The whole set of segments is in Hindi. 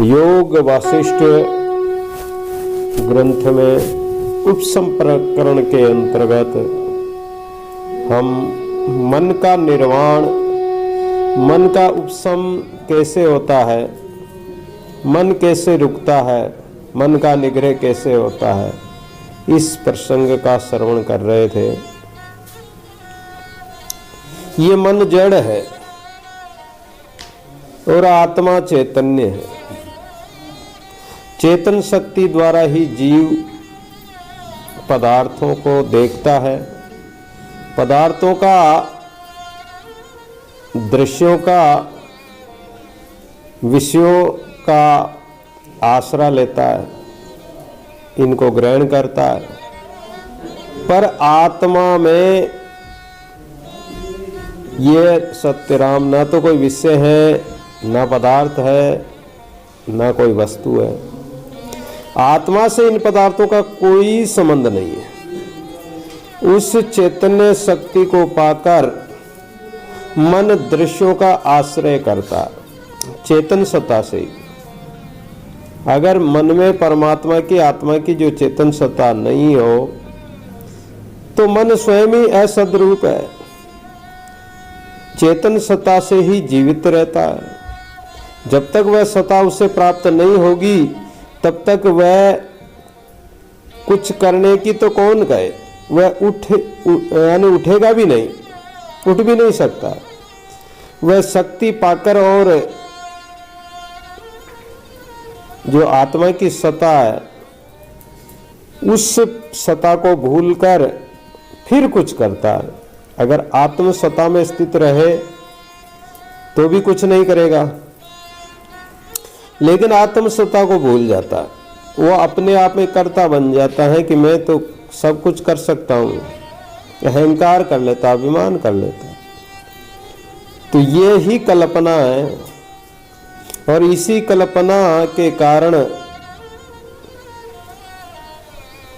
योग वासिष्ठ ग्रंथ में उपसम प्रकरण के अंतर्गत हम मन का निर्वाण, मन का उपसम कैसे होता है, मन कैसे रुकता है, मन का निग्रह कैसे होता है, इस प्रसंग का श्रवण कर रहे थे। ये मन जड़ है और आत्मा चैतन्य है। चेतन शक्ति द्वारा ही जीव पदार्थों को देखता है, पदार्थों का, दृश्यों का, विषयों का आसरा लेता है, इनको ग्रहण करता है। पर आत्मा में ये सत्यराम ना तो कोई विषय है, ना पदार्थ है, ना कोई वस्तु है। आत्मा से इन पदार्थों का कोई संबंध नहीं है। उस चैतन्य शक्ति को पाकर मन दृश्यों का आश्रय करता, चेतन सत्ता से। अगर मन में परमात्मा की, आत्मा की जो चेतन सत्ता नहीं हो तो मन स्वयं ही असद्रूप है, चेतन सत्ता से ही जीवित रहता है। जब तक वह सत्ता उसे प्राप्त नहीं होगी तब तक वह कुछ करने की तो कौन कहे, वह उठेगा भी नहीं, उठ भी नहीं सकता। वह शक्ति पाकर और जो आत्मा की सत्ता है उस सत्ता को भूलकर फिर कुछ करता है। अगर आत्म सत्ता में स्थित रहे तो भी कुछ नहीं करेगा, लेकिन आत्म सत्ता को भूल जाता है। वो अपने आप में कर्ता बन जाता है कि मैं तो सब कुछ कर सकता हूँ, अहंकार कर लेता, अभिमान कर लेता। तो ये ही कल्पना है और इसी कल्पना के कारण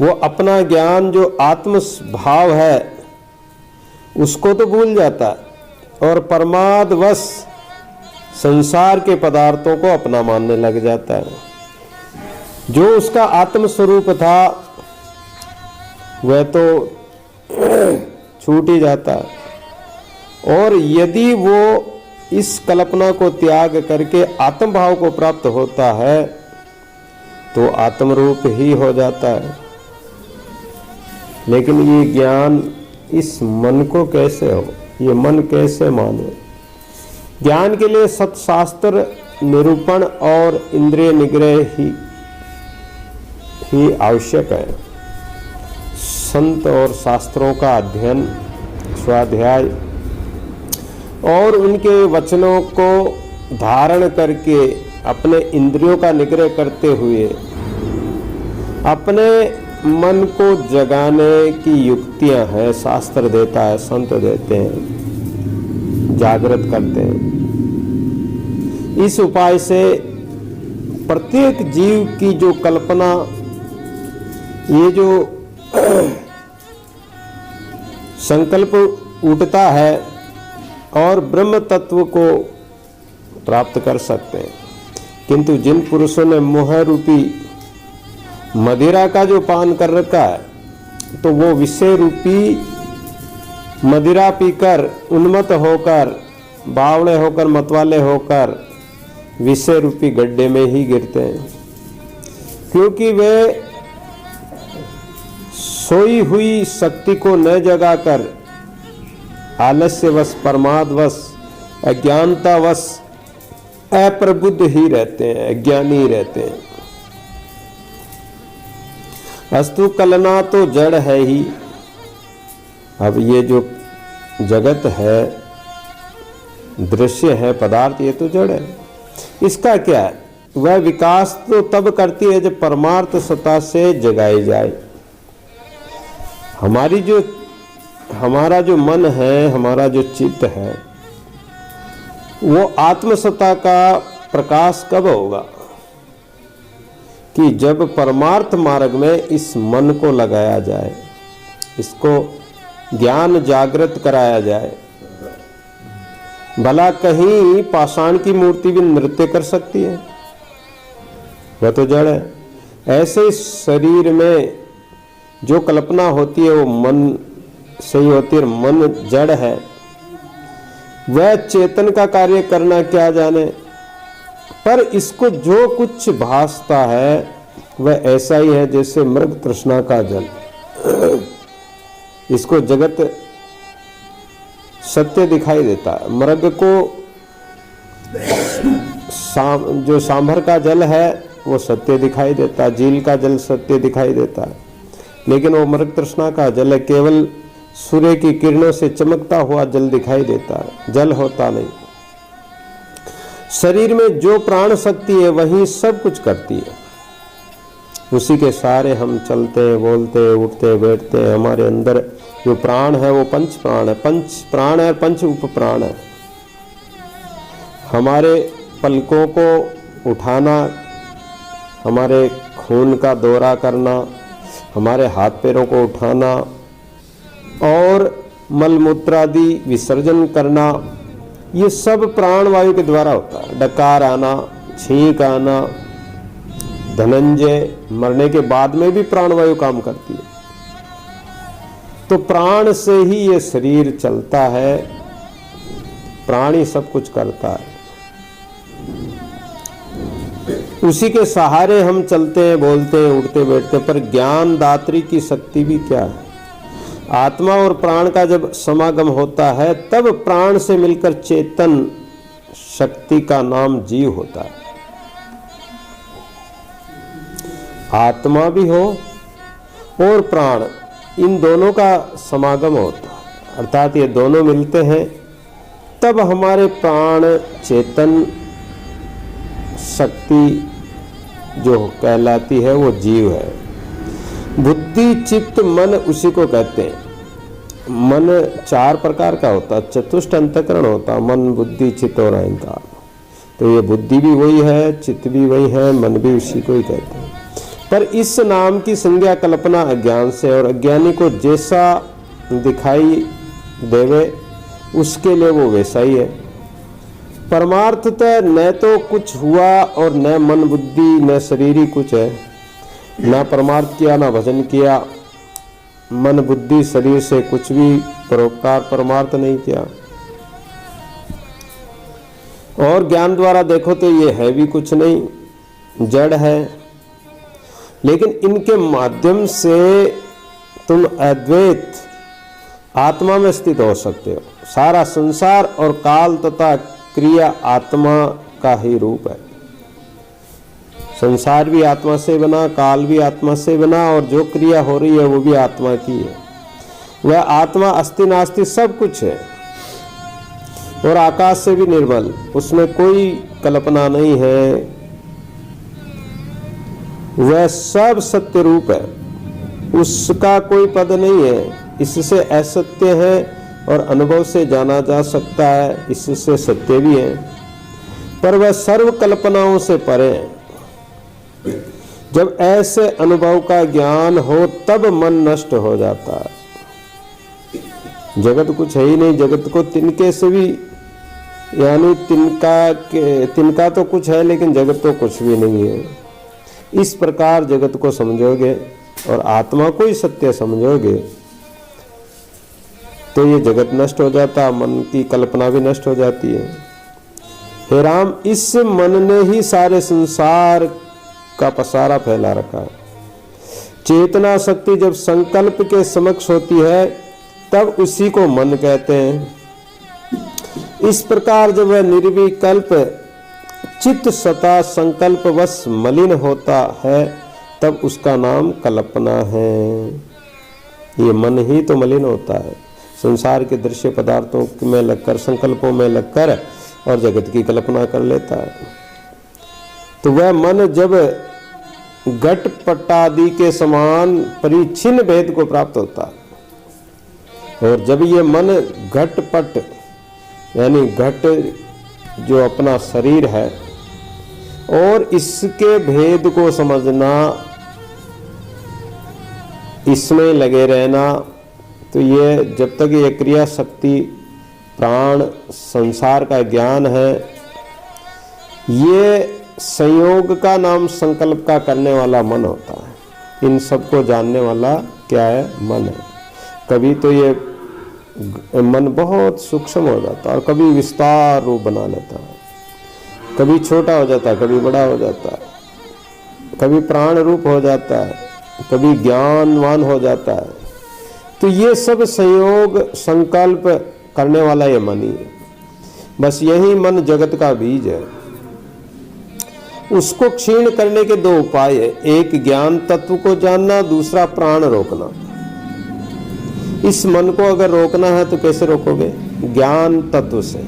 वो अपना ज्ञान जो आत्म भाव है उसको तो भूल जाता है और प्रमादवश संसार के पदार्थों को अपना मानने लग जाता है। जो उसका आत्म स्वरूप था वह तो छूट ही जाता है। और यदि वो इस कल्पना को त्याग करके आत्म भाव को प्राप्त होता है तो आत्म रूप ही हो जाता है। लेकिन ये ज्ञान इस मन को कैसे हो, ये मन कैसे माने? ज्ञान के लिए सत्शास्त्र निरूपण और इंद्रिय निग्रह ही आवश्यक है। संत और शास्त्रों का अध्ययन, स्वाध्याय और उनके वचनों को धारण करके अपने इंद्रियों का निग्रह करते हुए अपने मन को जगाने की युक्तियां हैं, शास्त्र देता है, संत देते हैं, जागृत करते हैं। इस उपाय से प्रत्येक जीव की जो कल्पना, ये जो संकल्प उठता है और ब्रह्म तत्व को प्राप्त कर सकते हैं। किंतु जिन पुरुषों ने मोह रूपी मदिरा का जो पान कर रखा है तो वो विषय रूपी मदिरा पीकर उन्मत्त होकर, बावड़े होकर, मतवाले होकर विषय रूपी गड्ढे में ही गिरते हैं। क्योंकि वे सोई हुई शक्ति को न जगाकर आलस्यवश, प्रमादवश, अज्ञानतावश अप्रबुद्ध ही रहते हैं, अज्ञानी ही रहते हैं। अस्तु कलना तो जड़ है ही। अब ये जो जगत है, दृश्य है, पदार्थ, ये तो जड़ है। इसका क्या है? वह विकास तो तब करती है जब परमार्थ सत्ता से जगाई जाए। हमारा जो मन है, हमारा जो चित्त है, वो आत्मसत्ता का प्रकाश कब होगा? कि जब परमार्थ मार्ग में इस मन को लगाया जाए, इसको ज्ञान जागृत कराया जाए। भला कहीं पाषाण की मूर्ति भी नृत्य कर सकती है? वह तो जड़ है। ऐसे शरीर में जो कल्पना होती है वो मन से ही होती है, मन जड़ है। वह चेतन का कार्य करना क्या जाने, पर इसको जो कुछ भासता है वह ऐसा ही है जैसे मृग तृष्णा का जल। इसको जगत सत्य दिखाई देता है। मृग को जो सांभर का जल है वो सत्य दिखाई देता है, झील का जल सत्य दिखाई देता है, लेकिन वो मृग तृष्णा का जल है, केवल सूर्य की किरणों से चमकता हुआ जल दिखाई देता है, जल होता नहीं। शरीर में जो प्राण शक्ति है वही सब कुछ करती है, उसी के सारे हम चलते हैं, बोलते हैं, उठते बैठते हैं। हमारे अंदर जो प्राण है वो पंच प्राण है, पंच प्राण है, पंच उप प्राण है। हमारे पलकों को उठाना, हमारे खून का दौरा करना, हमारे हाथ पैरों को उठाना और मलमूत्रादि विसर्जन करना, ये सब प्राणवायु के द्वारा होता है। डकार आना, छींक आना, धनंजय मरने के बाद में भी प्राणवायु काम करती है। तो प्राण से ही ये शरीर चलता है, प्राण ही सब कुछ करता है, उसी के सहारे हम चलते हैं, बोलते हैं, उठते बैठते। पर ज्ञान दात्री की शक्ति भी क्या है? आत्मा और प्राण का जब समागम होता है तब प्राण से मिलकर चेतन शक्ति का नाम जीव होता है। आत्मा भी हो और प्राण, इन दोनों का समागम होता है, अर्थात ये दोनों मिलते हैं तब हमारे प्राण चेतन शक्ति जो कहलाती है वो जीव है। बुद्धि चित्त मन उसी को कहते हैं। मन 4 प्रकार का होता है, चतुष्ट अंतःकरण होता है, मन बुद्धि चित्त और अहंकार। तो ये बुद्धि भी वही है, चित्त भी वही है, मन भी उसी को ही कहते हैं। पर इस नाम की संज्ञा कल्पना अज्ञान से, और अज्ञानी को जैसा दिखाई देवे उसके लिए वो वैसा ही है। परमार्थतः न तो कुछ हुआ और न मन बुद्धि न शरीर ही कुछ है। न परमार्थ किया न भजन किया, मन बुद्धि शरीर से कुछ भी परोपकार परमार्थ नहीं किया। और ज्ञान द्वारा देखो तो ये है भी कुछ नहीं, जड़ है। लेकिन इनके माध्यम से तुम अद्वैत आत्मा में स्थित हो सकते हो। सारा संसार और काल तथा क्रिया आत्मा का ही रूप है। संसार भी आत्मा से बना, काल भी आत्मा से बना, और जो क्रिया हो रही है वो भी आत्मा की है। वह आत्मा अस्ति नास्ति सब कुछ है और आकाश से भी निर्मल, उसमें कोई कल्पना नहीं है। वह सब सत्य रूप है, उसका कोई पद नहीं है। इससे असत्य है और अनुभव से जाना जा सकता है, इससे सत्य भी है, पर वह सर्व कल्पनाओं से परे है। जब ऐसे अनुभव का ज्ञान हो तब मन नष्ट हो जाता है। जगत कुछ है ही नहीं, जगत को तिनके से भी, यानी तिनका तो कुछ है लेकिन जगत तो कुछ भी नहीं है। इस प्रकार जगत को समझोगे और आत्मा को ही सत्य समझोगे तो ये जगत नष्ट हो जाता, मन की कल्पना भी नष्ट हो जाती है। हे राम, इस मन ने ही सारे संसार का पसारा फैला रखा है। चेतना शक्ति जब संकल्प के समक्ष होती है तब उसी को मन कहते हैं। इस प्रकार जब वह निर्विकल्प चित्त सता संकल्पवश मलिन होता है तब उसका नाम कल्पना है। ये मन ही तो मलिन होता है, संसार के दृश्य पदार्थों में लगकर, संकल्पों में लगकर, और जगत की कल्पना कर लेता है। तो वह मन जब घट पटादि के समान परिच्छिन्न भेद को प्राप्त होता है, और जब ये मन घटपट यानी घट जो अपना शरीर है और इसके भेद को समझना, इसमें लगे रहना, तो ये जब तक ये क्रिया शक्ति प्राण संसार का ज्ञान है, ये संयोग का नाम संकल्प का करने वाला मन होता है। इन सबको जानने वाला क्या है? मन है। कभी तो ये मन बहुत सूक्ष्म हो जाता है और कभी विस्तार रूप बना लेता है, कभी छोटा हो जाता है, कभी बड़ा हो जाता है, कभी प्राण रूप हो जाता है, कभी ज्ञानवान हो जाता है। तो ये सब संयोग संकल्प करने वाला ये मन ही है। बस यही मन जगत का बीज है। उसको क्षीण करने के दो उपाय है, एक ज्ञान तत्व को जानना, दूसरा प्राण रोकना। इस मन को अगर रोकना है तो कैसे रोकोगे? ज्ञान तत्व से,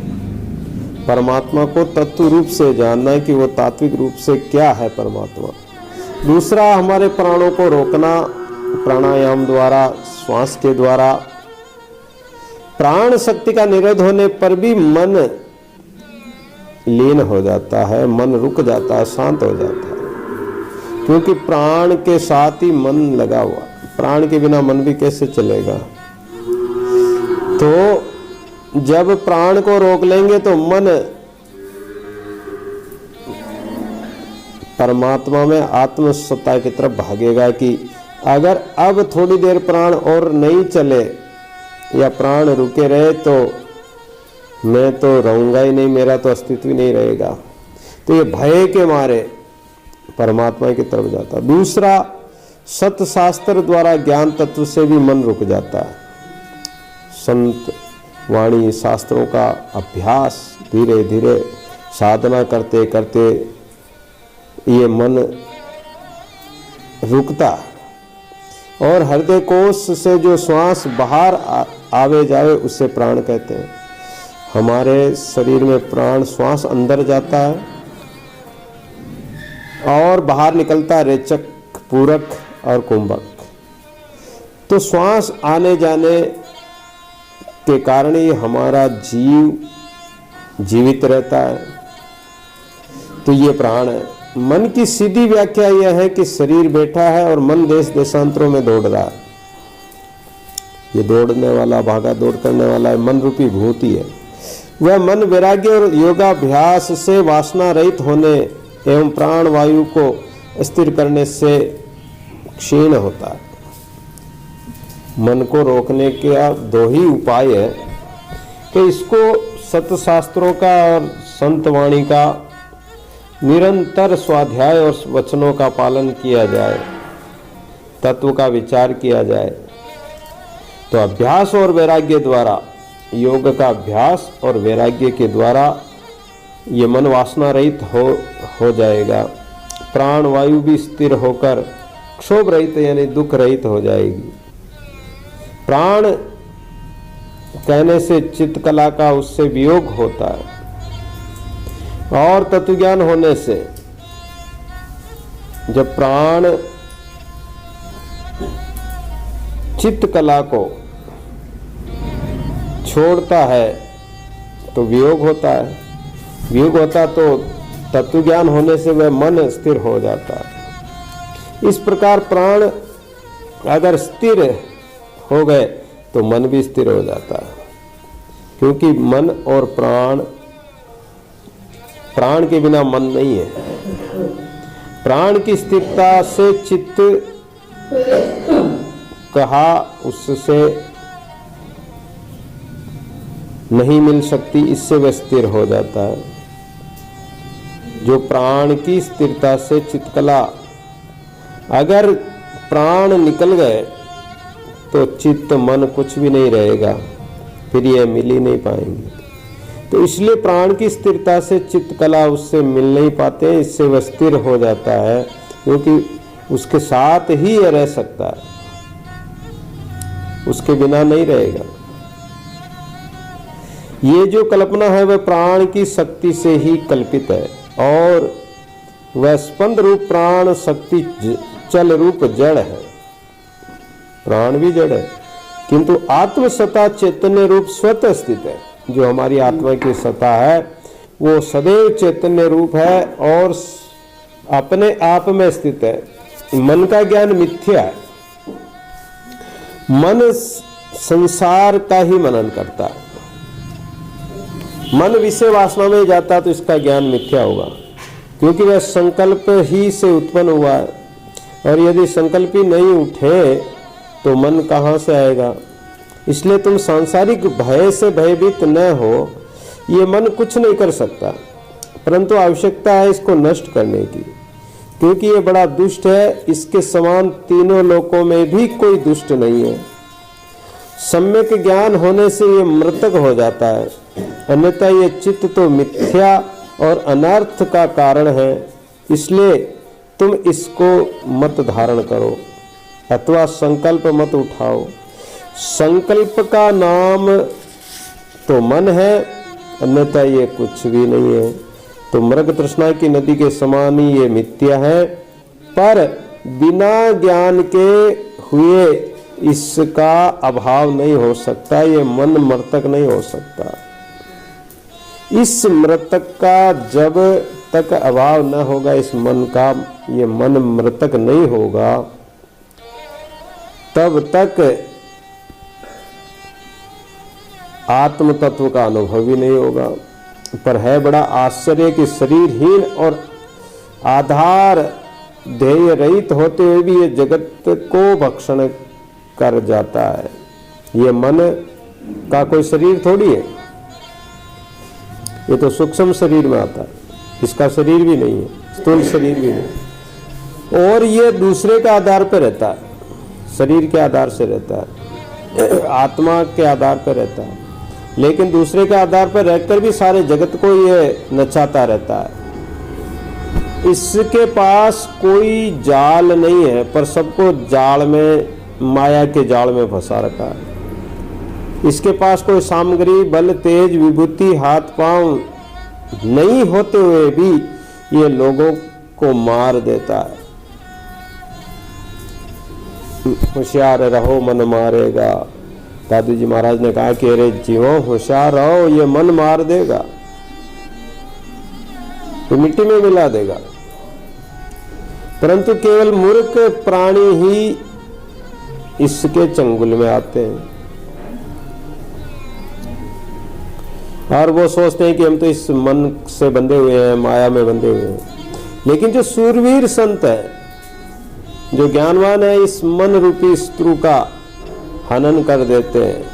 परमात्मा को तत्व रूप से जानना कि वो तात्विक रूप से क्या है परमात्मा। दूसरा हमारे प्राणों को रोकना प्राणायाम द्वारा, श्वास के द्वारा। प्राण शक्ति का निरोध होने पर भी मन लीन हो जाता है, मन रुक जाता है, शांत हो जाता है, क्योंकि प्राण के साथ ही मन लगा हुआ। प्राण के बिना मन भी कैसे चलेगा? तो जब प्राण को रोक लेंगे तो मन परमात्मा में आत्मसत्ता की तरफ भागेगा कि अगर अब थोड़ी देर प्राण और नहीं चले या प्राण रुके रहे तो मैं तो रहूंगा ही नहीं, मेरा तो अस्तित्व ही नहीं रहेगा। तो ये भय के मारे परमात्मा की तरफ जाता। दूसरा, सत्य शास्त्र द्वारा ज्ञान तत्व से भी मन रुक जाता है। संत वाणी शास्त्रों का अभ्यास धीरे धीरे साधना करते करते ये मन रुकता है और हृदय कोश से जो श्वास बाहर आवे जावे उसे प्राण कहते हैं। हमारे शरीर में प्राण श्वास अंदर जाता है और बाहर निकलता है रेचक, पूरक और कुंभक। तो श्वास आने जाने के कारण ही हमारा जीव जीवित रहता है। तो ये प्राण है। मन की सीधी व्याख्या यह है कि शरीर बैठा है और मन देश देशांतरों में दौड़ रहा है। ये दौड़ने वाला, भागा दौड़ करने वाला है, मन रूपी भूति है। वह मन वैराग्य और योगाभ्यास से वासना रहित होने एवं प्राण वायु को स्थिर करने से क्षीण होता है। मन को रोकने के दो ही उपाय है कि इसको सत्य शास्त्रों का और संत वाणी का निरंतर स्वाध्याय और वचनों का पालन किया जाए, तत्व का विचार किया जाए। तो अभ्यास और वैराग्य द्वारा, योग का अभ्यास और वैराग्य के द्वारा ये मन वासना रहित हो जाएगा। प्राण वायु भी स्थिर होकर क्षोभ रहित यानी दुख रहित हो जाएगी। प्राण कहने से चित्तकला का उससे वियोग होता है और तत्वज्ञान होने से जब प्राण चित्तकला को छोड़ता है तो वियोग होता है। वियोग होता तो तत्वज्ञान होने से वह मन स्थिर हो जाता है। इस प्रकार प्राण अगर स्थिर हो गए तो मन भी स्थिर हो जाता है, क्योंकि मन और प्राण के बिना मन नहीं है। प्राण की स्थिरता से चित्त कहा उससे नहीं मिल सकती, इससे वह स्थिर हो जाता है। जो प्राण की स्थिरता से चित्तकला, अगर प्राण निकल गए तो चित्त मन कुछ भी नहीं रहेगा, फिर ये मिल ही नहीं पाएंगे। तो इसलिए प्राण की स्थिरता से चित्तकला उससे मिल नहीं पाते, इससे वह स्थिर हो जाता है, क्योंकि उसके साथ ही ये रह सकता है, उसके बिना नहीं रहेगा। ये जो कल्पना है वह प्राण की शक्ति से ही कल्पित है और वह स्पंद रूप प्राण शक्ति चल रूप जड़ है। प्राण भी जड़ है, किंतु आत्मसत्ता चैतन्य रूप स्वतः स्थित है। जो हमारी आत्मा की सत्ता है वो सदैव चैतन्य रूप है और अपने आप में स्थित है। मन का ज्ञान मिथ्या है। मन संसार का ही मनन करता है। मन विषय वासना में जाता तो इसका ज्ञान मिथ्या होगा। क्योंकि वह संकल्प ही से उत्पन्न हुआ है, और यदि संकल्प ही नहीं उठे तो मन कहाँ से आएगा। इसलिए तुम सांसारिक भय से भयभीत न हो। ये मन कुछ नहीं कर सकता, परंतु आवश्यकता है इसको नष्ट करने की, क्योंकि ये बड़ा दुष्ट है। इसके समान तीनों लोकों में भी कोई दुष्ट नहीं है। सम्यक ज्ञान होने से ये मृतक हो जाता है, अन्यथा ये चित्त तो मिथ्या और अनर्थ का कारण है। इसलिए तुम इसको मत धारण करो अथवा संकल्प मत उठाओ। संकल्प का नाम तो मन है, अन्यथा ये कुछ भी नहीं है। तो मृग तृष्णा की नदी के समान ही ये मिथ्या है, पर बिना ज्ञान के हुए इसका अभाव नहीं हो सकता। ये मन मृतक नहीं हो सकता। इस मृतक का जब तक अभाव न होगा, इस मन का, ये मन मृतक नहीं होगा, तब तक आत्म तत्व का अनुभव ही नहीं होगा। पर है बड़ा आश्चर्य कि शरीरहीन और आधार ध्येय रहित होते हुए भी ये जगत को भक्षण कर जाता है। ये मन का कोई शरीर थोड़ी है, ये तो सूक्ष्म शरीर में आता है, इसका शरीर भी नहीं है, स्थूल शरीर भी नहीं, और ये दूसरे के आधार पर रहता है, शरीर के आधार से रहता है, आत्मा के आधार पर रहता है, लेकिन दूसरे के आधार पर रहकर भी सारे जगत को ये नचाता रहता है। इसके पास कोई जाल नहीं है, पर सबको जाल में, माया के जाल में फंसा रखा है। इसके पास कोई सामग्री, बल, तेज, विभूति, हाथ पांव नहीं होते हुए भी ये लोगों को मार देता है। होशियार रहो, मन मारेगा। दादू जी महाराज ने कहा कि अरे जीवों होशियार रहो, ये मन मार देगा, तो मिट्टी में मिला देगा। परंतु केवल मूर्ख प्राणी ही इसके चंगुल में आते हैं, और वो सोचते हैं कि हम तो इस मन से बंधे हुए हैं, माया में बंधे हुए हैं। लेकिन जो सूरवीर संत है, जो ज्ञानवान है, इस मन रूपी शत्रु का हनन कर देते हैं,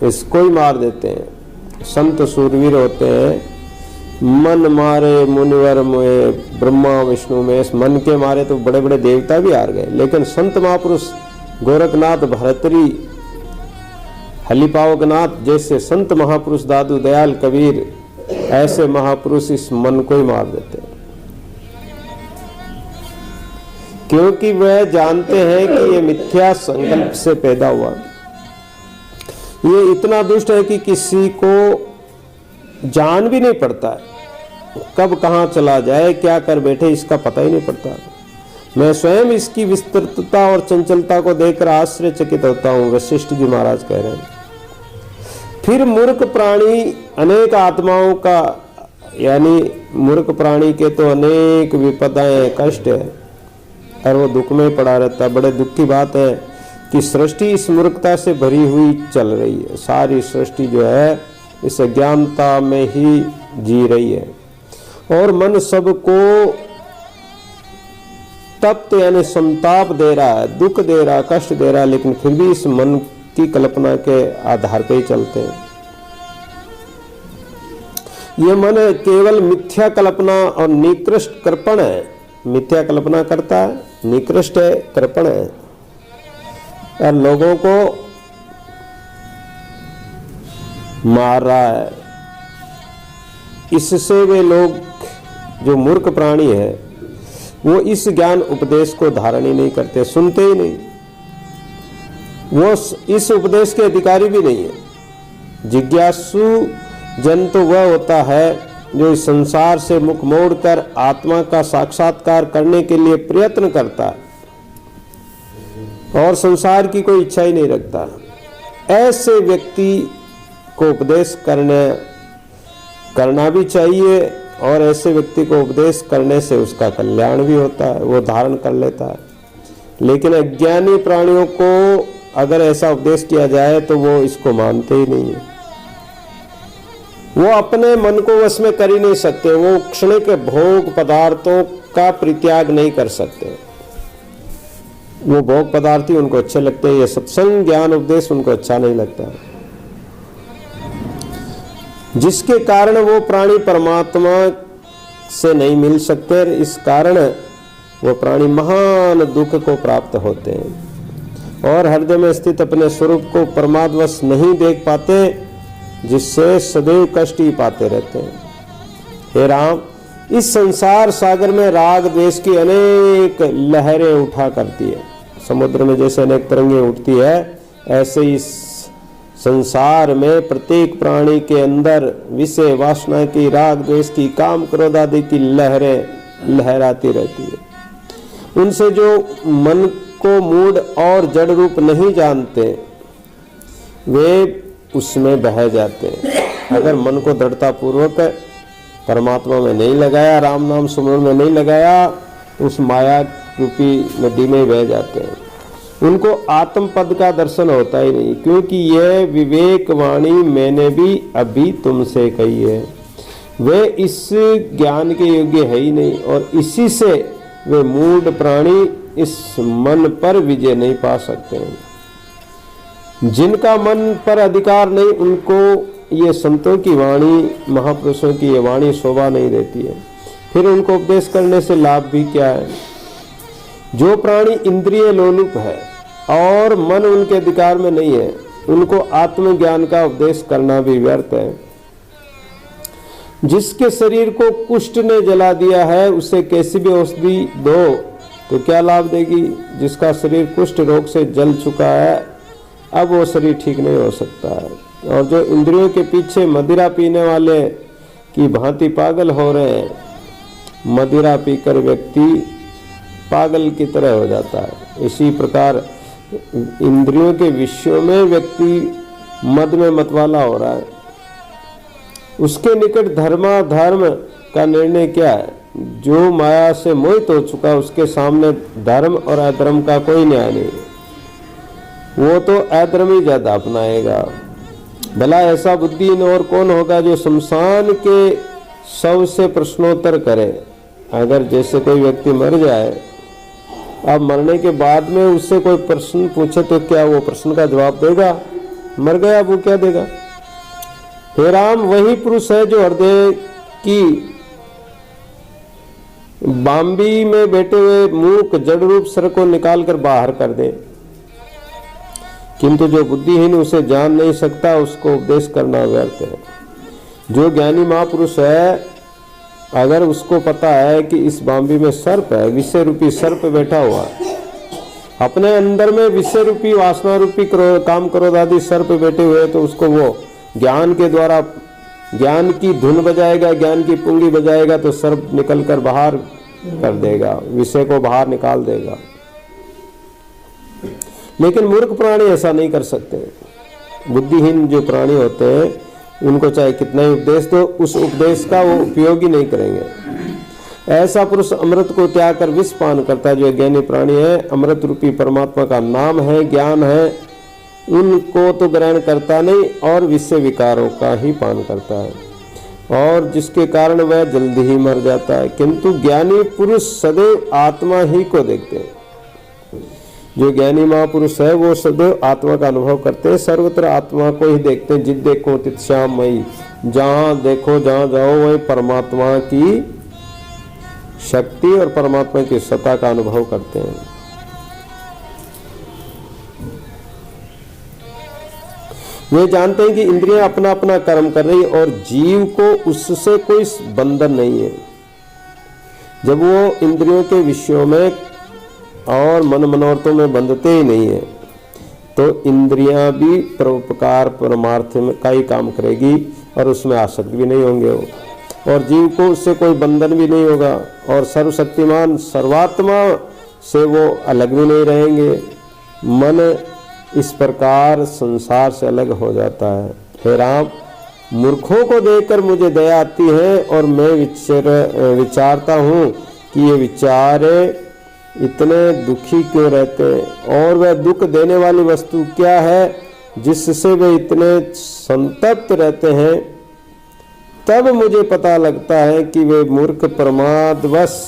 इसको ही मार देते हैं। संत सूरवीर होते हैं। मन मारे मुनिवर में, ब्रह्मा विष्णु में, इस मन के मारे तो बड़े बड़े देवता भी हार गए। लेकिन संत महापुरुष गोरखनाथ, भरतरी, हलिपावकनाथ जैसे संत महापुरुष, दादू दयाल, कबीर, ऐसे महापुरुष इस मन को ही मार देते हैं, क्योंकि वह जानते हैं कि ये मिथ्या संकल्प से पैदा हुआ। ये इतना दुष्ट है कि किसी को जान भी नहीं पड़ता है, कब कहाँ चला जाए, क्या कर बैठे, इसका पता ही नहीं पड़ता। मैं स्वयं इसकी विस्तृतता और चंचलता को देखकर आश्चर्यचकित होता हूँ, वशिष्ठ जी महाराज कह रहे हैं। फिर मूर्ख प्राणी अनेक आत्माओं का, यानी मूर्ख प्राणी के तो अनेक विपदाएं, कष्ट है, और वो दुख में पड़ा रहता है। बड़े दुख की बात है कि सृष्टि इस मूर्खता से भरी हुई चल रही है। सारी सृष्टि जो है इस अज्ञानता में ही जी रही है, और मन सबको तप्त यानी संताप दे रहा है, दुख दे रहा है, कष्ट दे रहा है, लेकिन फिर भी इस मन की कल्पना के आधार पर ही चलते हैं। ये मन केवल मिथ्या कल्पना और निकृष्ट कृपण है। मिथ्या कल्पना करता है, निकृष्ट है, कृपण है, और लोगों को मार रहा है। इससे वे लोग जो मूर्ख प्राणी है, वो इस ज्ञान उपदेश को धारण ही नहीं करते, सुनते ही नहीं, वो इस उपदेश के अधिकारी भी नहीं है। जिज्ञासु जन तो वह होता है जो इस संसार से मुख मोड़कर आत्मा का साक्षात्कार करने के लिए प्रयत्न करता है और संसार की कोई इच्छा ही नहीं रखता। ऐसे व्यक्ति को उपदेश करना भी चाहिए, और ऐसे व्यक्ति को उपदेश करने से उसका कल्याण भी होता है, वो धारण कर लेता है। लेकिन अज्ञानी प्राणियों को अगर ऐसा उपदेश किया जाए तो वो इसको मानते ही नहीं है। वो अपने मन को वश में कर ही नहीं सकते, वो क्षणिक भोग पदार्थों का परित्याग नहीं कर सकते। वो भोग पदार्थ ही उनको अच्छे लगते हैं, ये सत्संग ज्ञान उपदेश उनको अच्छा नहीं लगता, जिसके कारण वो प्राणी परमात्मा से नहीं मिल सकते। इस कारण वो प्राणी महान दुख को प्राप्त होते हैं और हृदय में स्थित अपने स्वरूप को परमात्मवश नहीं देख पाते, जिससे सदैव कष्ट ही पाते रहते हैं। हे राम, इस संसार सागर में राग द्वेष की अनेक लहरें उठा करती है। समुद्र में जैसे अनेक तरंगें उठती है, ऐसे इस संसार में प्रत्येक प्राणी के अंदर विषय वासना की, राग द्वेष की, काम क्रोध आदि की लहरें लहराती रहती है। उनसे जो मन को मूड और जड़ रूप नहीं जानते, वे उसमें बह जाते हैं। अगर मन को दृढ़ता पूर्वक परमात्मा में नहीं लगाया, राम नाम सुमरन में नहीं लगाया, उस माया रूपी नदी में बह जाते हैं। उनको आत्म पद का दर्शन होता ही नहीं, क्योंकि यह विवेक वाणी मैंने भी अभी तुमसे कही है। वे इस ज्ञान के योग्य है ही नहीं और इसी से वे मूढ़ प्राणी इस मन पर विजय नहीं पा सकते हैं। जिनका मन पर अधिकार नहीं, उनको ये संतों की वाणी, महापुरुषों की ये वाणी शोभा नहीं देती है। फिर उनको उपदेश करने से लाभ भी क्या है? जो प्राणी इंद्रिय लोलुप है और मन उनके अधिकार में नहीं है, उनको आत्मज्ञान का उपदेश करना भी व्यर्थ है। जिसके शरीर को कुष्ठ ने जला दिया है, उसे कैसी भी औषधि दो तो क्या लाभ देगी? जिसका शरीर कुष्ठ रोग से जल चुका है, अब वो शरीर ठीक नहीं हो सकता है। और जो इंद्रियों के पीछे मदिरा पीने वाले की भांति पागल हो रहे हैं, मदिरा पीकर व्यक्ति पागल की तरह हो जाता है। इसी प्रकार इंद्रियों के विषयों में व्यक्ति मद में मतवाला हो रहा है। उसके निकट धर्माधर्म का निर्णय क्या है? जो माया से मोहित हो चुका, उसके सामने धर्म और अधर्म का कोई न्याय नहीं, वो तो अधर्म ही ज्यादा अपनाएगा। भला ऐसा बुद्धिहीन और कौन होगा जो शमशान के शव से प्रश्नोत्तर करे? अगर जैसे कोई व्यक्ति मर जाए, अब मरने के बाद में उससे कोई प्रश्न पूछे तो क्या वो प्रश्न का जवाब देगा? मर गया, वो क्या देगा? हे राम, वही पुरुष है जो हृदय की बांबी में बैठे हुए मूक जड़ रूप सर को निकाल कर बाहर कर दे, किंतु जो बुद्धिहीन उसे जान नहीं सकता, उसको उपदेश करना व्यर्थ है। जो ज्ञानी महापुरुष है, अगर उसको पता है कि इस बांबी में सर्प है, विषय रूपी सर्प बैठा हुआ है, अपने अंदर में विषय रूपी वासना रूपी काम क्रोध आदि सर्प बैठे हुए, तो उसको वो ज्ञान के द्वारा ज्ञान की धुन बजाएगा, ज्ञान की पुंगी बजाएगा, तो सर्प निकल कर बाहर कर देगा, विषय को बाहर निकाल देगा। लेकिन मूर्ख प्राणी ऐसा नहीं कर सकते। बुद्धिहीन जो प्राणी होते हैं, उनको चाहे कितना ही उपदेश दो, उस उपदेश का वो उपयोग ही नहीं करेंगे। ऐसा पुरुष अमृत को त्याग कर विष पान करता है। जो ज्ञानी प्राणी है, अमृत रूपी परमात्मा का नाम है, ज्ञान है, उनको तो ग्रहण करता नहीं और विषय विकारों का ही पान करता है, और जिसके कारण वह जल्दी ही मर जाता है। किंतु ज्ञानी पुरुष सदैव आत्मा ही को देखते हैं। जो ज्ञानी महापुरुष है, वो सदैव आत्मा का अनुभव करते हैं, सर्वत्र आत्मा को ही देखते हैं। जित देखो तित श्यामयी, जहाँ देखो जहाँ जाओ वही परमात्मा की शक्ति और परमात्मा की सत्ता का अनुभव करते हैं। वे जानते हैं कि इंद्रियां अपना अपना कर्म कर रही और जीव को उससे कोई बंधन नहीं है। जब वो इंद्रियों के विषयों में और मन मनोरथों में बंधते ही नहीं है, तो इंद्रियां भी परोपकार परमार्थ का ही काम करेगी और उसमें आसक्त भी नहीं होंगे वो, और जीव को उससे कोई बंधन भी नहीं होगा, और सर्वशक्तिमान सर्वात्मा से वो अलग भी नहीं रहेंगे। मन इस प्रकार संसार से अलग हो जाता है। हे राम, मूर्खों को देखकर मुझे दया आती है और मैं विचारता हूँ कि ये विचारे इतने दुखी क्यों रहते हैं, और वह दुख देने वाली वस्तु क्या है जिससे वे इतने संतप्त रहते हैं। तब मुझे पता लगता है कि वे मूर्ख प्रमादवश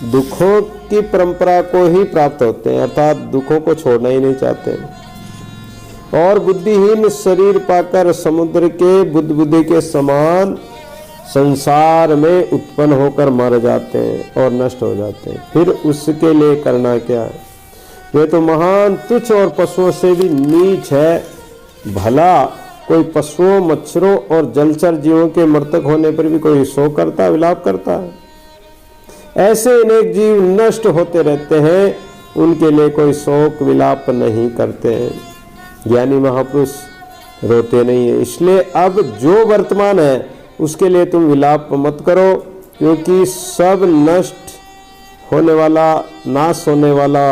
दुखों की परंपरा को ही प्राप्त होते हैं, अर्थात दुखों को छोड़ना ही नहीं चाहते, और बुद्धिहीन शरीर पाकर समुद्र के बुदबुदे के समान संसार में उत्पन्न होकर मर जाते हैं और नष्ट हो जाते हैं। फिर उसके लिए करना क्या है? वे तो महान तुच्छ और पशुओं से भी नीच है। भला कोई पशुओं, मच्छरों और जलचर जीवों के मृतक होने पर भी कोई शोक करता, विलाप करता है? ऐसे अनेक जीव नष्ट होते रहते हैं, उनके लिए कोई शोक विलाप नहीं करते हैं। ज्ञानी महापुरुष रोते नहीं है। इसलिए अब जो वर्तमान है उसके लिए तुम विलाप मत करो, क्योंकि सब नष्ट होने वाला, नाश होने वाला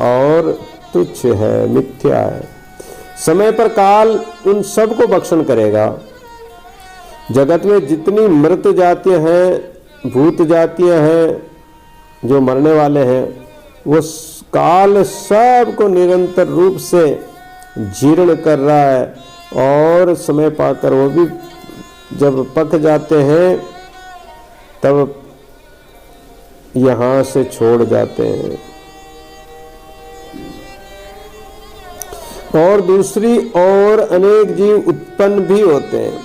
और तुच्छ है, मिथ्या है। समय पर काल उन सब को भक्षण करेगा। जगत में जितनी मृत जातियां हैं, भूत जातियां हैं, जो मरने वाले हैं, वो काल सब को निरंतर रूप से जीर्ण कर रहा है, और समय पाकर वो भी जब पक जाते हैं तब यहाँ से छोड़ जाते हैं। और दूसरी ओर अनेक जीव उत्पन्न भी होते हैं,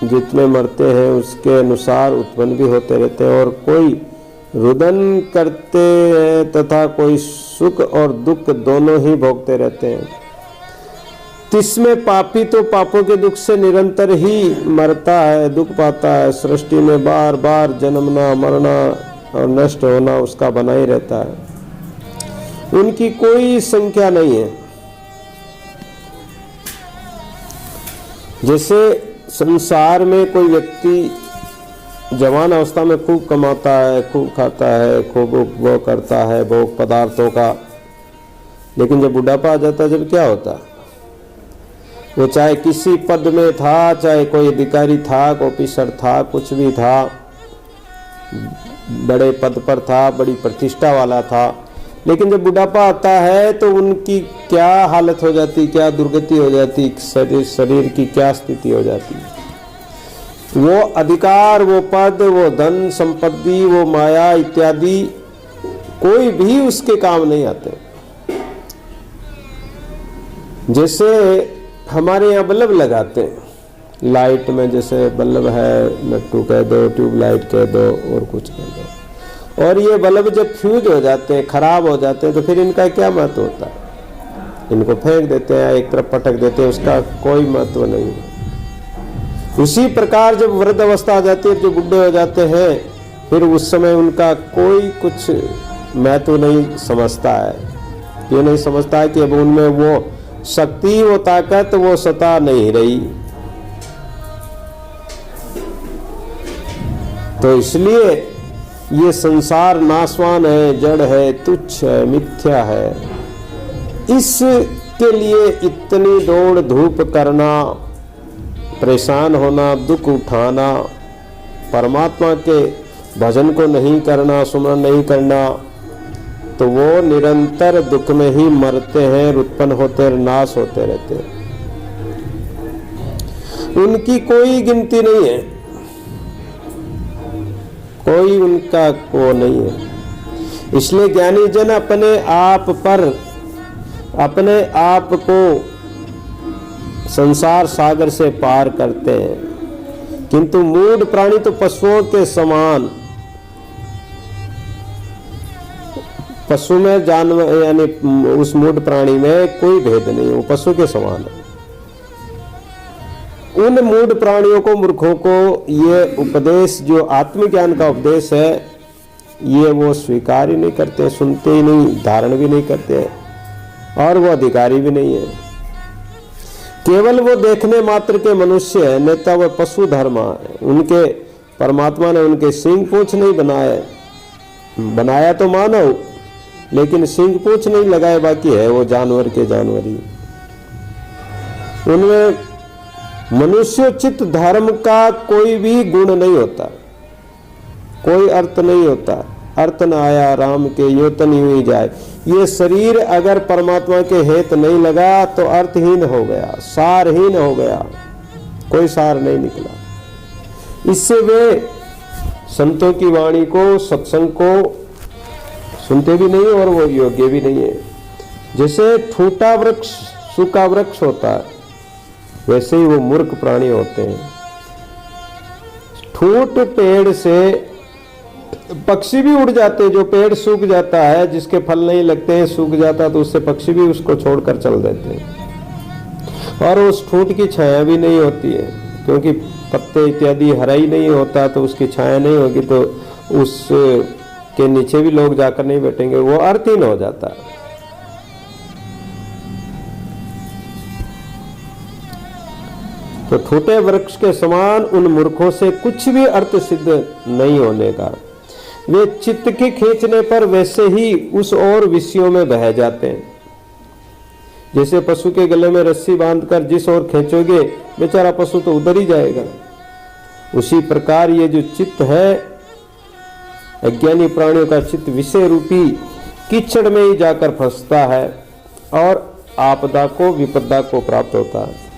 जितने मरते हैं उसके अनुसार उत्पन्न भी होते रहते हैं, और कोई रुदन करते हैं तथा कोई सुख और दुख दोनों ही भोगते रहते हैं। तिसमें पापी तो पापों के दुख से निरंतर ही मरता है, दुख पाता है। सृष्टि में बार बार जन्मना, मरना और नष्ट होना उसका बना ही रहता है, उनकी कोई संख्या नहीं है। जैसे संसार में कोई व्यक्ति जवान अवस्था में खूब कमाता है, खूब खाता है, खूब उपभोग करता है भोग पदार्थों का, लेकिन जब बुढ़ापा आ जाता है, जब क्या होता है? वो चाहे किसी पद में था, चाहे कोई अधिकारी था, ऑफिसर था, कुछ भी था, बड़े पद पर था, बड़ी प्रतिष्ठा वाला था, लेकिन जब बुढ़ापा आता है तो उनकी क्या हालत हो जाती, क्या दुर्गति हो जाती, शरीर की क्या स्थिति हो जाती। वो अधिकार, वो पद, वो धन संपत्ति, वो माया इत्यादि कोई भी उसके काम नहीं आते। जैसे हमारे यहाँ बल्ब लगाते हैं, लाइट में जैसे बल्ब है, लट्टू कह दो, ट्यूबलाइट कह दो और कुछ कह दो, और ये बल्ब जब फ्यूज हो जाते हैं, खराब हो जाते हैं, तो फिर इनका क्या महत्व होता है? इनको फेंक देते हैं, एक तरफ पटक देते हैं, उसका कोई महत्व नहीं है। उसी प्रकार जब वृद्ध अवस्था आ जाती है, जो बुढ़े हो जाते हैं, फिर उस समय उनका कोई कुछ महत्व नहीं समझता है। ये नहीं समझता है कि अब उनमें वो शक्ति, वो ताकत, वो सत्ता नहीं रही। तो इसलिए ये संसार नाशवान है, जड़ है, तुच्छ है, मिथ्या है। इसके लिए इतनी दौड़ धूप करना, परेशान होना, दुख उठाना, परमात्मा के भजन को नहीं करना, सुमरण नहीं करना, तो वो निरंतर दुख में ही मरते हैं, उत्पन्न होते हैं, नाश होते रहते हैं। उनकी कोई गिनती नहीं है, कोई उनका को नहीं है। इसलिए ज्ञानी जन अपने आप पर, अपने आप को संसार सागर से पार करते हैं, किंतु मूढ़ प्राणी तो पशुओं के समान, पशु में जानवर यानी उस मूढ़ प्राणी में कोई भेद नहीं, वो पशु के समान है। उन मूढ़ प्राणियों को, मूर्खों को ये उपदेश, जो आत्मज्ञान का उपदेश है, ये वो स्वीकार ही नहीं करते, सुनते ही नहीं, धारण भी नहीं करते, और वो अधिकारी भी नहीं है। केवल वो देखने मात्र के मनुष्य है, नेता वो पशु धर्म है। उनके परमात्मा ने उनके सींग पूंछ नहीं बनाए, बनाया तो मानव, लेकिन सींग पूंछ नहीं लगाए, बाकी है वो जानवर के जानवर ही। उनमें मनुष्योचित धर्म का कोई भी गुण नहीं होता, कोई अर्थ नहीं होता। अर्थ न आया राम के यो तन यूं ही जाए। ये शरीर अगर परमात्मा के हेत नहीं लगा तो अर्थहीन हो गया, सारहीन हो गया, कोई सार नहीं निकला। इससे वे संतों की वाणी को, सत्संग को सुनते भी नहीं और वो योग्य भी नहीं है। जैसे ठूटा वृक्ष सूखा वृक्ष होता है, वैसे ही वो मूर्ख प्राणी होते हैं। ठूट पेड़ से पक्षी भी उड़ जाते हैं। जो पेड़ सूख जाता है, जिसके फल नहीं लगते हैं, सूख जाता है, तो उससे पक्षी भी उसको छोड़कर चल देते हैं। और उस ठूट की छाया भी नहीं होती है, क्योंकि पत्ते इत्यादि हरा ही नहीं होता, तो उसकी छाया नहीं होगी, तो उस के नीचे भी लोग जाकर नहीं बैठेंगे, वो अर्थहीन हो जाता है। तो ठूटे वृक्ष के समान उन मूर्खों से कुछ भी अर्थ सिद्ध नहीं होने का। वे चित्त के खींचने पर वैसे ही उस और विषयों में बह जाते हैं। जैसे पशु के गले में रस्सी बांधकर जिस ओर खींचोगे, बेचारा पशु तो उधर ही जाएगा। उसी प्रकार ये जो चित्त है, अज्ञानी प्राणियों का चित्त विषय रूपी कीचड़ में ही जाकर फंसता है और आपदा को, विपदा को प्राप्त होता है।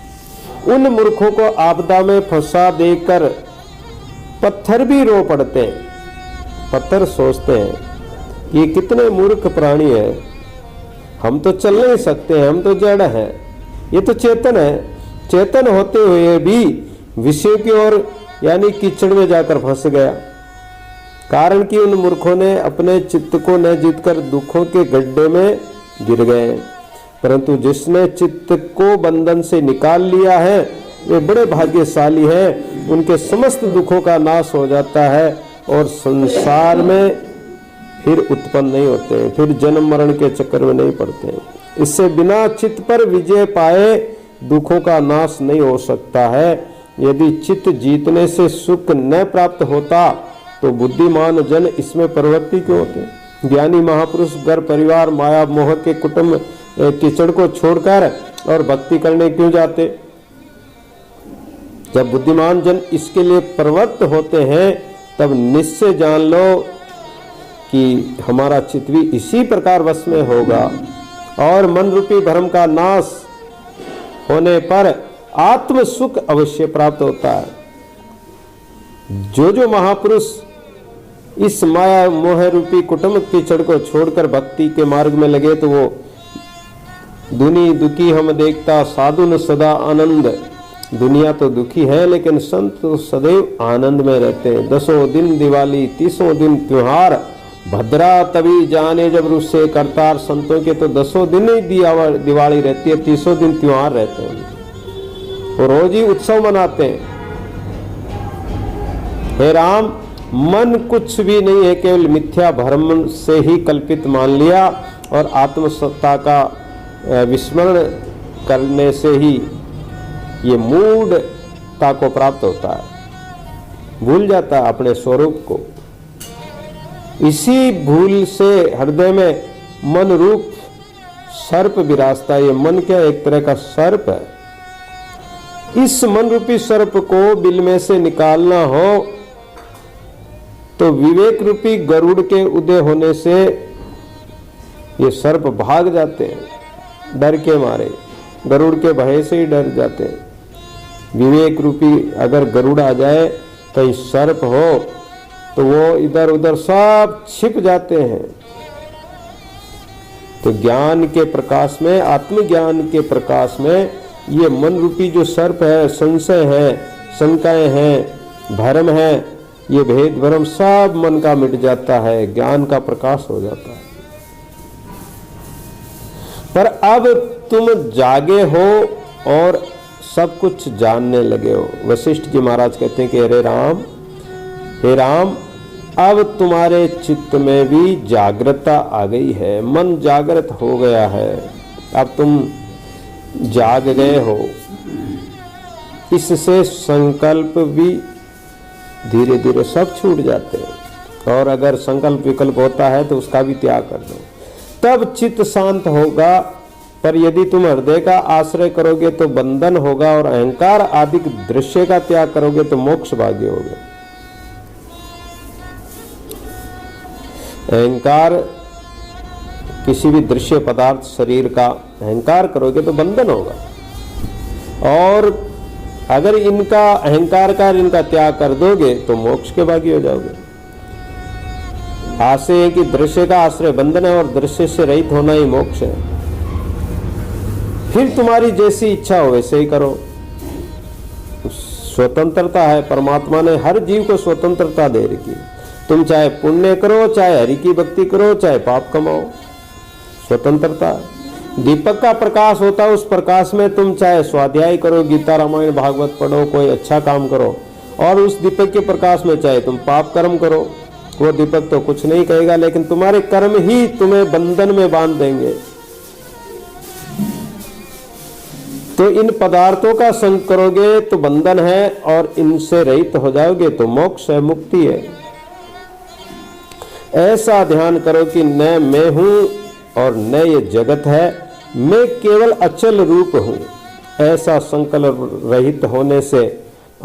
उन मूर्खों को आपदा में फंसा देकर पत्थर भी रो पड़ते हैं। पत्थर सोचते हैं कि ये कितने मूर्ख प्राणी है, हम तो चल नहीं सकते, हम तो जड़ हैं, ये तो चेतन है। चेतन होते हुए भी विषय की ओर यानी कीचड़ में जाकर फंस गया। कारण कि उन मूर्खों ने अपने चित्त को न जीतकर दुखों के गड्ढे में गिर गए। परंतु जिसने चित्त को बंधन से निकाल लिया है, वे बड़े भाग्यशाली हैं। उनके समस्त दुखों का नाश हो जाता है और संसार में फिर उत्पन्न नहीं होते हैं, फिर जन्म मरण के चक्कर में नहीं पड़ते हैं। इससे बिना चित्त पर विजय पाए दुखों का नाश नहीं हो सकता है। यदि चित्त जीतने से सुख न प्राप्त होता तो बुद्धिमान जन इसमें प्रवृत्ति क्यों होते। ज्ञानी महापुरुष घर परिवार माया मोह के कुटुंब कीचड़ को छोड़कर और भक्ति करने क्यों जाते। जब बुद्धिमान जन इसके लिए प्रवृत्त होते हैं, तब निश्चय जान लो कि हमारा चित्त भी इसी प्रकार वश में होगा और मन रूपी भ्रम का नाश होने पर आत्म सुख अवश्य प्राप्त होता है। जो महापुरुष इस माया मोह रूपी कुटुंब कीचड़ को छोड़कर भक्ति के मार्ग में लगे, तो वो दुनी दुखी हम देखता साधु न सदा आनंद। दुनिया तो दुखी है, लेकिन संत तो सदैव आनंद में रहते हैं। 10 दिन दिवाली, 30 दिन त्योहार, भद्रा तभी जाने जब रुस्से करतार। संतों के तो 10 दिन ही दिवाली रहती है, 30 दिन त्योहार रहते हैं, वो रोज ही उत्सव मनाते हैं। हे राम, मन कुछ भी नहीं है, केवल मिथ्या भ्रम से ही कल्पित मान लिया और आत्मसत्ता का विस्मरण करने से ही ये मूढ़ता को प्राप्त होता है। भूल जाता है अपने स्वरूप को। इसी भूल से हृदय में मन रूप सर्प विराजता है। ये मन क्या, एक तरह का सर्प है। इस मन रूपी सर्प को बिल में से निकालना हो तो विवेक रूपी गरुड़ के उदय होने से ये सर्प भाग जाते हैं, डर के मारे। गरुड़ के भय से ही डर जाते हैं। विवेक रूपी अगर गरुड़ आ जाए, कहीं सर्प हो, तो वो इधर उधर सब छिप जाते हैं। तो ज्ञान के प्रकाश में, आत्मज्ञान के प्रकाश में, ये मन रूपी जो सर्प है, संशय है, शंकाएं हैं, भ्रम है, ये भेद भ्रम सब मन का मिट जाता है, ज्ञान का प्रकाश हो जाता है। पर अब तुम जागे हो और सब कुछ जानने लगे हो। वशिष्ठ जी महाराज कहते हैं कि हे राम, अब तुम्हारे चित्त में भी जागृतता आ गई है, मन जागृत हो गया है, अब तुम जाग गए हो। इससे संकल्प भी धीरे धीरे सब छूट जाते हैं, और अगर संकल्प विकल्प होता है तो उसका भी त्याग कर दो, तब चित्त शांत होगा। पर यदि तुम हृदय का आश्रय करोगे तो बंधन होगा, और अहंकार आदि दृश्य का त्याग करोगे तो मोक्ष भाग्य होगा। अहंकार किसी भी दृश्य पदार्थ शरीर का अहंकार करोगे तो बंधन होगा, और अगर इनका अहंकार का इनका त्याग कर दोगे तो मोक्ष के भागी हो जाओगे। आशय है कि दृश्य का आश्रय बंधन है और दृश्य से रहित होना ही मोक्ष है। फिर तुम्हारी जैसी इच्छा हो वैसे ही करो। स्वतंत्रता है, परमात्मा ने हर जीव को स्वतंत्रता दे रखी। तुम चाहे पुण्य करो, चाहे हरि की भक्ति करो, चाहे पाप कमाओ, स्वतंत्रता। दीपक का प्रकाश होता है, उस प्रकाश में तुम चाहे स्वाध्याय करो, गीता रामायण भागवत पढ़ो, कोई अच्छा काम करो, और उस दीपक के प्रकाश में चाहे तुम पाप कर्म करो, वो दीपक तो कुछ नहीं कहेगा, लेकिन तुम्हारे कर्म ही तुम्हें बंधन में बांध देंगे। तो इन पदार्थों का संग करोगे तो बंधन है, और इनसे रहित हो जाओगे तो मोक्ष है, मुक्ति है। ऐसा ध्यान करो कि न मैं हूं और न ये जगत है, मैं केवल अचल रूप हूं। ऐसा संकल्प रहित होने से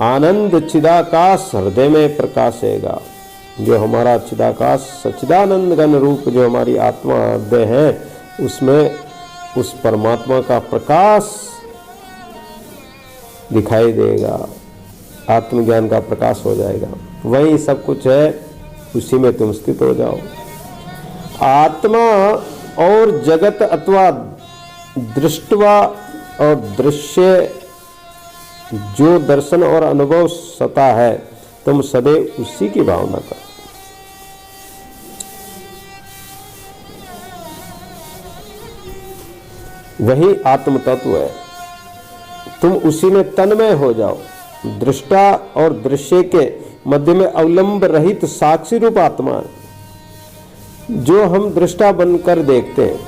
आनंद चिदाकाश हृदय में प्रकाशेगा। जो हमारा चिदाकाश सच्चिदानंद घन रूप जो हमारी आत्मा हृदय है, उसमें उस परमात्मा का प्रकाश दिखाई देगा, आत्मज्ञान का प्रकाश हो जाएगा। वही सब कुछ है, उसी में तुम स्थित हो जाओ। आत्मा और जगत अथवा दृष्टवा और दृश्य जो दर्शन और अनुभव सता है, तुम सदैव उसी की भावना करो। वही आत्म तत्व है, तुम उसी में तन्मय हो जाओ। दृष्टा और दृश्य के मध्य में अवलंब रहित साक्षी रूप आत्मा है, जो हम दृष्टा बनकर देखते हैं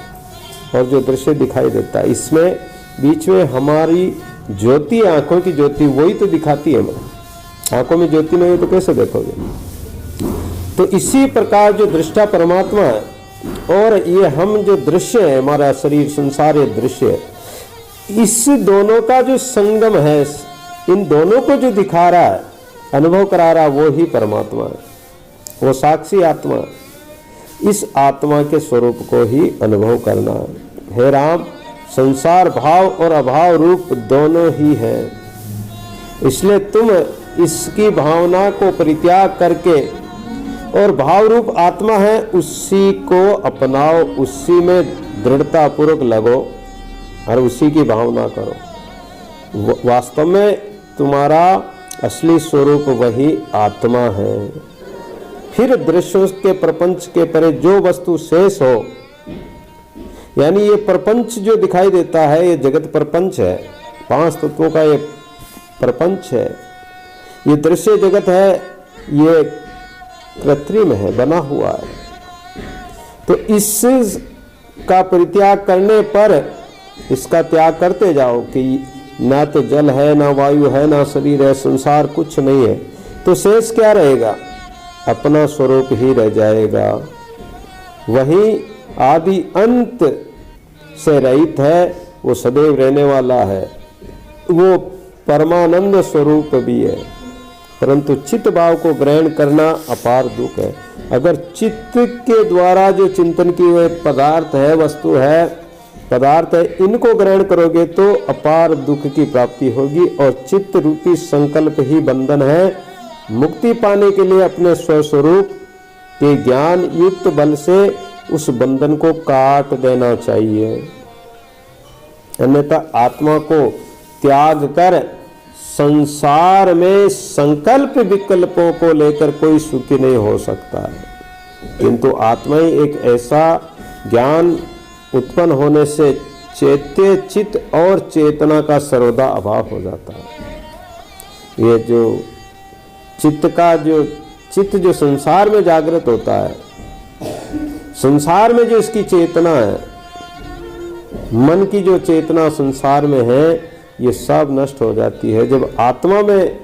और जो दृश्य दिखाई देता है, इसमें बीच में हमारी ज्योति, आंखों की ज्योति, वही तो दिखाती है। आंखों में ज्योति नहीं तो कैसे देखोगे? तो इसी प्रकार जो दृष्टा परमात्मा है और ये हम जो दृश्य है, हमारा शरीर संसार ये दृश्य है, इस दोनों का जो संगम है, इन दोनों को जो दिखा रहा है, अनुभव करा रहा, वो ही परमात्मा है, वो साक्षी आत्मा। इस आत्मा के स्वरूप को ही अनुभव करना है। हे राम, संसार भाव और अभाव रूप दोनों ही हैं, इसलिए तुम इसकी भावना को परित्याग करके और भाव रूप आत्मा है उसी को अपनाओ, उसी में दृढ़ता पूर्वक लगो और उसी की भावना करो। वास्तव में तुम्हारा असली स्वरूप वही आत्मा है। फिर दृश्यों के प्रपंच के परे जो वस्तु शेष हो, यानी ये प्रपंच जो दिखाई देता है, ये जगत प्रपंच है, पांच तत्वों का ये प्रपंच है। ये दृश्य जगत है, ये कृत्रिम है, बना हुआ है। तो इसका परित्याग करने पर, इसका त्याग करते जाओ कि ना तो जल है, ना वायु है, ना शरीर है, संसार कुछ नहीं है, तो शेष क्या रहेगा? अपना स्वरूप ही रह जाएगा। वही आदि अंत से रहित है, वो सदैव रहने वाला है, वो परमानंद स्वरूप भी है। परंतु चित्त भाव को ग्रहण करना अपार दुख है। अगर चित्त के द्वारा जो चिंतन की हुए पदार्थ है, वस्तु है, पदार्थ है, इनको ग्रहण करोगे तो अपार दुख की प्राप्ति होगी, और चित्त रूपी संकल्प ही बंधन है। मुक्ति पाने के लिए अपने स्वस्वरूप के ज्ञान युक्त बल से उस बंधन को काट देना चाहिए, अन्यथा आत्मा को त्याग कर संसार में संकल्प विकल्पों को लेकर कोई सुखी नहीं हो सकता है। किंतु आत्मा ही एक ऐसा ज्ञान उत्पन्न होने से चैत्य चित्त और चेतना का सर्वदा अभाव हो जाता है। ये जो चित्त जो संसार में जागृत होता है, संसार में जो इसकी चेतना है, मन की जो चेतना संसार में है, ये सब नष्ट हो जाती है जब आत्मा में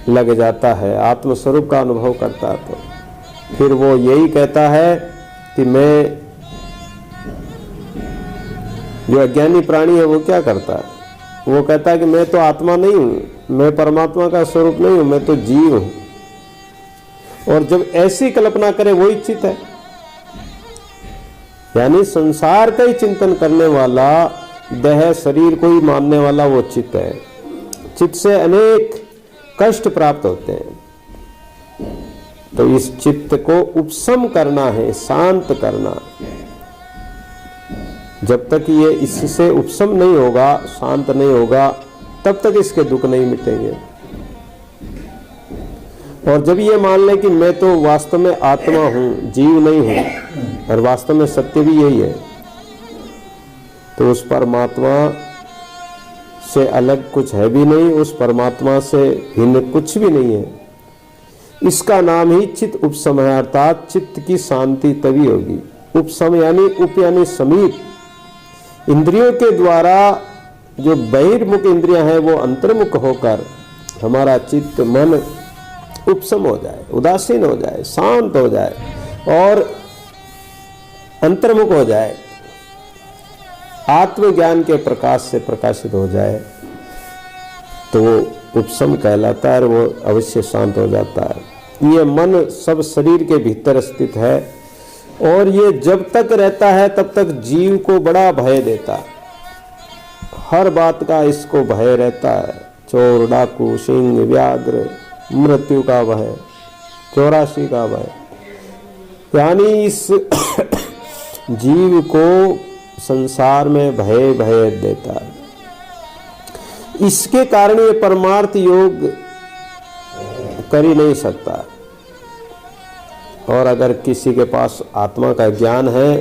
लग जाता है, आत्मस्वरूप का अनुभव करता है। तो फिर वो यही कहता है कि मैं, जो अज्ञानी प्राणी है वो क्या करता है? वो कहता है कि मैं तो आत्मा नहीं हूँ, मैं परमात्मा का स्वरूप नहीं हूँ, मैं तो जीव हूँ। और जब ऐसी कल्पना करे वही चित्त है, यानी संसार का ही चिंतन करने वाला, देह शरीर को ही मानने वाला वो चित्त है। चित्त से अनेक कष्ट प्राप्त होते हैं। तो इस चित्त को उपशम करना है, शांत करना। जब तक ये इससे उपशम नहीं होगा, शांत नहीं होगा, तब तक इसके दुख नहीं मिटेंगे। और जब ये मान ले कि मैं तो वास्तव में आत्मा हूं, जीव नहीं हूं, और वास्तव में सत्य भी यही है, तो उस परमात्मा से अलग कुछ है भी नहीं, उस परमात्मा से भिन्न कुछ भी नहीं है। इसका नाम ही चित्त उपशम है, अर्थात चित्त की शांति तभी होगी। उपशम यानी उप यानी समीप। इंद्रियों के द्वारा जो बहिर्मुख इंद्रियां हैं वो अंतर्मुख होकर हमारा चित्त मन उपशम हो जाए, उदासीन हो जाए, शांत हो जाए और अंतर्मुख हो जाए, आत्मज्ञान के प्रकाश से प्रकाशित हो जाए, तो वो उपशम कहलाता है, वो अवश्य शांत हो जाता है। ये मन सब शरीर के भीतर स्थित है और ये जब तक रहता है तब तक जीव को बड़ा भय देता है। हर बात का इसको भय रहता है, चोर, डाकू, सिंह, व्याघ्र, मृत्यु का भय, 84 का भय, यानी इस जीव को संसार में भय देता है। इसके कारण ये परमार्थ योग कर ही नहीं सकता। और अगर किसी के पास आत्मा का ज्ञान है,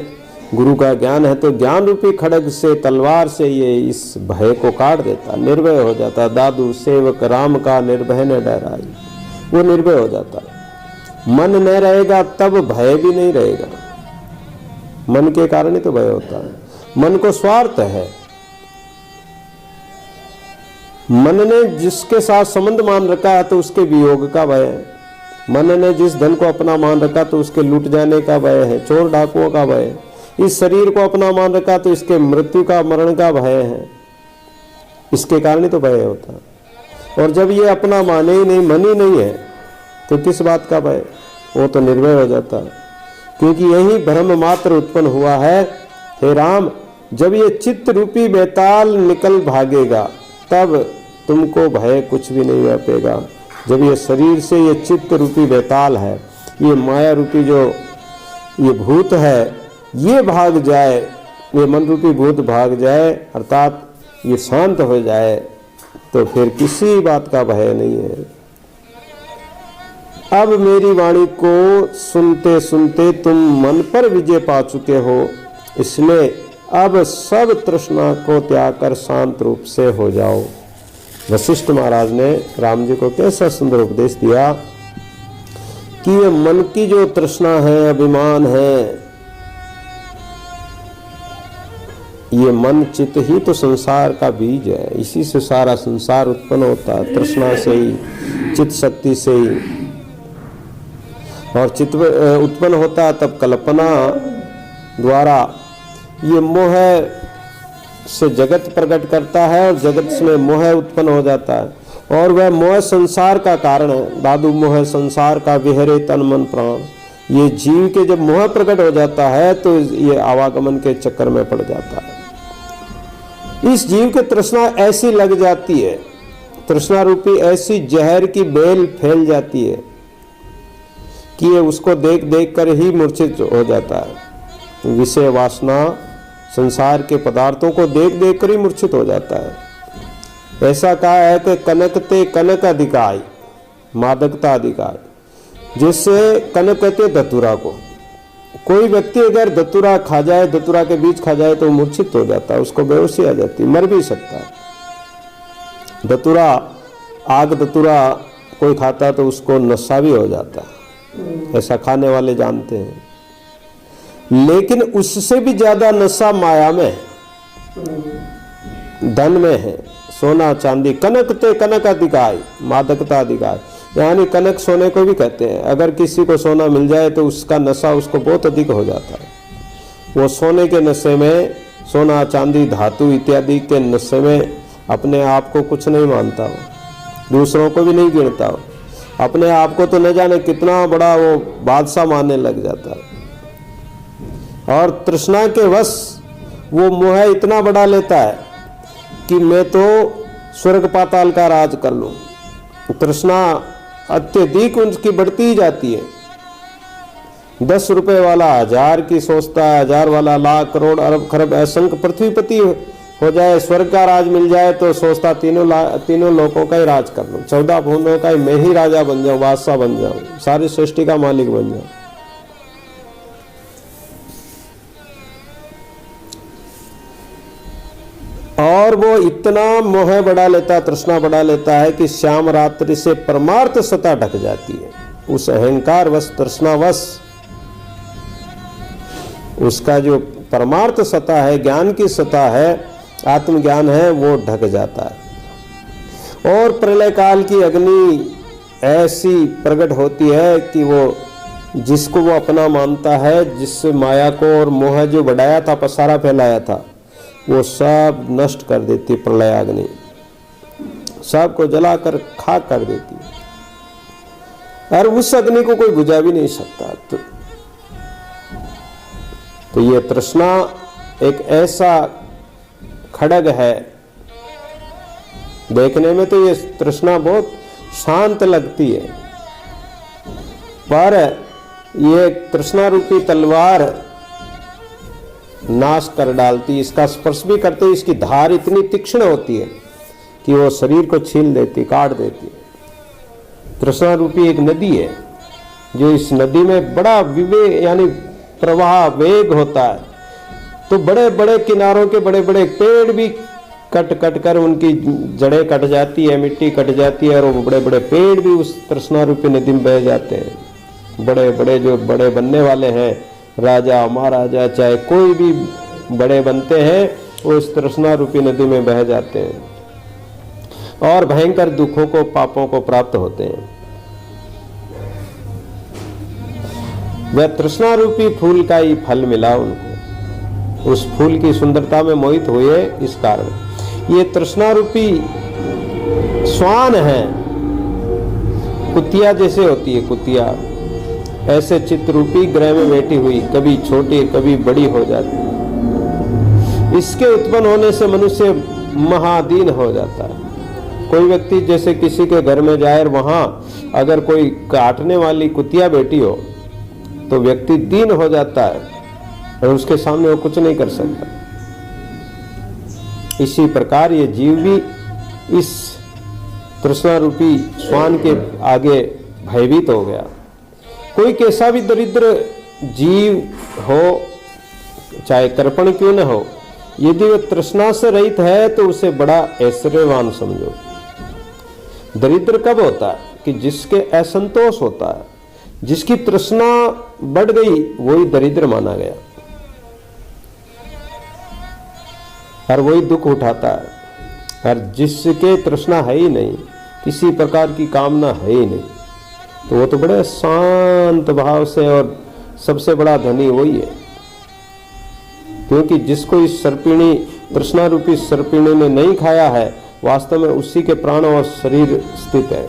गुरु का ज्ञान है, तो ज्ञान रूपी खड्ग से, तलवार से ये इस भय को काट देता, निर्भय हो जाता। दादू सेवक राम का निर्भय न डराई, वो निर्भय हो जाता। मन न रहेगा तब भय भी नहीं रहेगा। मन के कारण ही तो भय होता है। मन को स्वार्थ है। मन ने जिसके साथ संबंध मान रखा है तो उसके वियोग का भय है। मन ने जिस धन को अपना मान रखा तो उसके लूट जाने का भय है, चोर डाकुओं का भय है। इस शरीर को अपना मान रखा तो इसके मृत्यु का, मरण का भय है। इसके कारण ही तो भय होता है। और जब ये अपना माने ही नहीं, मन ही नहीं है, तो किस बात का भय? वो तो निर्भय हो जाता है। क्योंकि यही भ्रम मात्र उत्पन्न हुआ है। हे राम, जब ये चित्त रूपी बेताल निकल भागेगा तब तुमको भय कुछ भी नहीं व्यापेगा। जब ये शरीर से ये चित्त रूपी बेताल है, ये माया रूपी जो ये भूत है, ये भाग जाए, ये मन रूपी भूत भाग जाए, अर्थात ये शांत हो जाए, तो फिर किसी बात का भय नहीं है। अब मेरी वाणी को सुनते सुनते तुम मन पर विजय पा चुके हो, इसलिए अब सब तृष्णा को त्याग कर शांत रूप से हो जाओ। वशिष्ठ महाराज ने राम जी को कैसा सुंदर उपदेश दिया कि ये मन की जो तृष्णा है, अभिमान है, ये मन चित्त ही तो संसार का बीज है। इसी से सारा संसार उत्पन्न होता है, तृष्णा से ही, चित्त शक्ति से ही। और चित्त उत्पन्न होता है तब कल्पना द्वारा ये मोह से जगत प्रकट करता है और जगत में मोह उत्पन्न हो जाता है और वह मोह संसार का कारण है। दादू मोह संसार का विहरे तन मन प्राण। ये जीव के जब मोह प्रकट हो जाता है तो ये आवागमन के चक्कर में पड़ जाता है। इस जीव की तृष्णा ऐसी लग जाती है, तृष्णा रूपी ऐसी जहर की बेल फैल जाती है कि ये उसको देख देख कर ही मूर्छित हो जाता है। विषय वासना संसार के पदार्थों को देख देख कर ही मूर्छित हो जाता है। ऐसा कहा है कि कनकते कनक अधिकाय, मादकता अधिकाय। जिससे कनक कहते धतूरा को। कोई व्यक्ति अगर धतूरा खा जाए, धतूरा के बीज खा जाए तो मूर्छित हो जाता है, उसको बेहोशी आ जाती, मर भी सकता है। धतूरा, आग धतूरा कोई खाता है तो उसको नशा भी हो जाता है, ऐसा खाने वाले जानते हैं। लेकिन उससे भी ज्यादा नशा माया में, धन में है, सोना चांदी। कनकते कनक अधिकाय, मादकता अधिकाय, यानी कनक सोने को भी कहते हैं। अगर किसी को सोना मिल जाए तो उसका नशा उसको बहुत अधिक हो जाता है। वो सोने के नशे में, सोना चांदी धातु इत्यादि के नशे में अपने आप को कुछ नहीं मानता हो, दूसरों को भी नहीं गिनता हो, अपने आप को तो न जाने कितना बड़ा वो बादशाह मानने लग जाता है। और तृष्णा के वश वो मोह इतना बढ़ा लेता है कि मैं तो स्वर्ग पाताल का राज कर लूं। तृष्णा अत्यधिक उनकी बढ़ती ही जाती है। 10 रुपए वाला 1000 की सोचता है, 1000 वाला लाख करोड़ अरब खरब असंख्य पृथ्वीपति हो जाए, स्वर्ग का राज मिल जाए तो सोचता तीनों लोगों का ही राज कर लूं, 14 भुवनों का ही मैं ही राजा बन जाऊं, बादशाह बन जाऊं, सारी सृष्टि का मालिक बन जाऊं। और वो इतना मोह बढ़ा लेता, तृष्णा बढ़ा लेता है कि श्याम रात्रि से परमार्थ सत्ता ढक जाती है। उस अहंकार वश, तृष्णा वश उसका जो परमार्थ सत्ता है, ज्ञान की सत्ता है, आत्मज्ञान है, वो ढक जाता है। और प्रलय काल की अग्नि ऐसी प्रकट होती है कि वो जिसको वो अपना मानता है, जिससे माया को और मोह जो बढ़ाया था, पसारा फैलाया था, वो सब नष्ट कर देती है। प्रलय अग्नि सबको जलाकर खाक कर देती है और उस अग्नि को कोई बुझा भी नहीं सकता। तो ये तृष्णा एक ऐसा खड्ग है, देखने में तो ये तृष्णा बहुत शांत लगती है, पर ये तृष्णा रूपी तलवार नाश कर डालती। इसका स्पर्श भी करते ही इसकी धार इतनी तीक्ष्ण होती है कि वो शरीर को छील देती, काट देती। तृष्णा रूपी एक नदी है, जो इस नदी में बड़ा विवेक यानी प्रवाह वेग होता है, तो बड़े बड़े किनारों के बड़े बड़े पेड़ भी कट कट कर उनकी जड़ें कट जाती है, मिट्टी कट जाती है, और वो बड़े बड़े पेड़ भी उस तृष्णा रूपी नदी में बह जाते हैं। बड़े बड़े जो बड़े बनने वाले हैं, राजा महाराजा चाहे कोई भी बड़े बनते हैं, वो इस तृष्णा रूपी नदी में बह जाते हैं और भयंकर दुखों को, पापों को प्राप्त होते हैं। वह तृष्णा रूपी फूल का ही फल मिला उनको, उस फूल की सुंदरता में मोहित हुए। इस कारण ये तृष्णा रूपी श्वान है, कुतिया जैसे होती है, कुतिया ऐसे चित्रूपी ग्रह में बैठी हुई, कभी छोटी कभी बड़ी हो जाती। इसके उत्पन्न होने से मनुष्य महादीन हो जाता है। कोई व्यक्ति जैसे किसी के घर में जाए, वहां अगर कोई काटने वाली कुतिया बैठी हो तो व्यक्ति दीन हो जाता है और उसके सामने वो कुछ नहीं कर सकता। इसी प्रकार ये जीव भी इस तृष्णा रूपी श्वान के आगे भयभीत हो गया। कोई कैसा भी दरिद्र जीव हो, चाहे कृपण क्यों न हो, यदि वह तृष्णा से रहित है तो उसे बड़ा ऐश्वर्यवान समझो। दरिद्र कब होता है? कि जिसके असंतोष होता है, जिसकी तृष्णा बढ़ गई, वही दरिद्र माना गया और वही दुख उठाता है। और जिसके तृष्णा है ही नहीं, किसी प्रकार की कामना है ही नहीं, तो वो तो बड़े शांत भाव से, और सबसे बड़ा धनी वही है। क्योंकि जिसको इस सर्पिणी, तृष्णा रूपी सर्पिणी ने नहीं खाया है, वास्तव में उसी के प्राण और शरीर स्थित है।